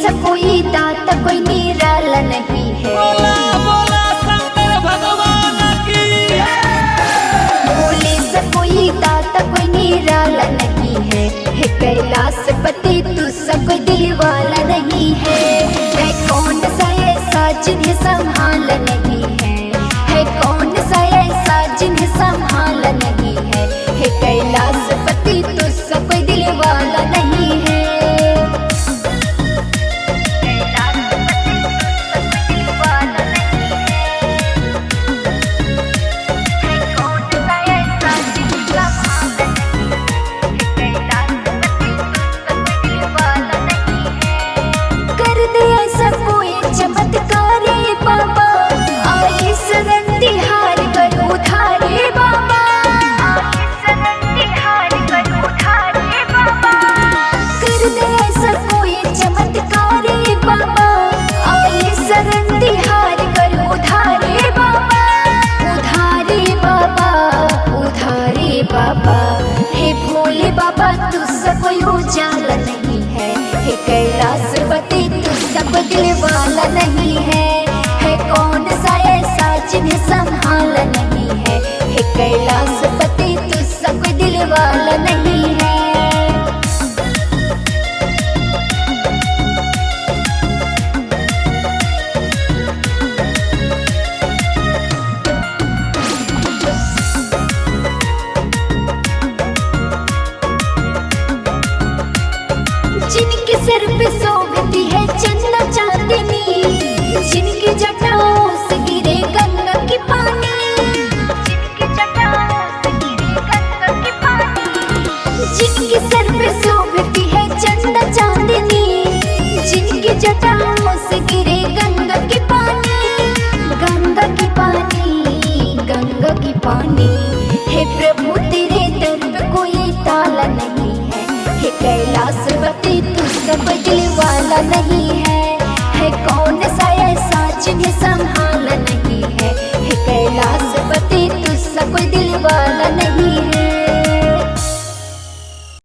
सा कोई दाता कोई निराला नहीं है। बोला बोला शंकर भगवान की। भोले सा कोई दाता कोई निराला नहीं है। कैलाशपति तू सा कोई दिलवाला नहीं है। कौन सा ऐसा जिन्हें संभाल नहीं है कौन सा ऐसा जिन्हें संभाल नहीं है। कैलाशपति तू सा कोई दिलवाला नहीं है। कर दे ऐसा कोई चमत्कार रे बाबा, आए शरण तिहार कर उधार रे बाबा। कर दे ऐसा कोई चमत्कार रे बाबा, आए शरण तिहार कर उधार रे बाबा। उधार रे बाबा उधार रे बाबा। हे भोले बाबा तू सब कोई उजाला नहीं है। हे कैलाशपति तू सब दिलवाला नहीं है कौन सा ऐसा जिन्हें संभाला नहीं है। हे कैलाशपति तू सब दिलवाला नहीं है। जिनके सर पे शोभती है चंदा चांदनी, जिनकी जटाओं से गिरे गंगा की पानी। जिनके सर पे शोभती है चंदा चांदनी, जिनकी जटाओं से गिरे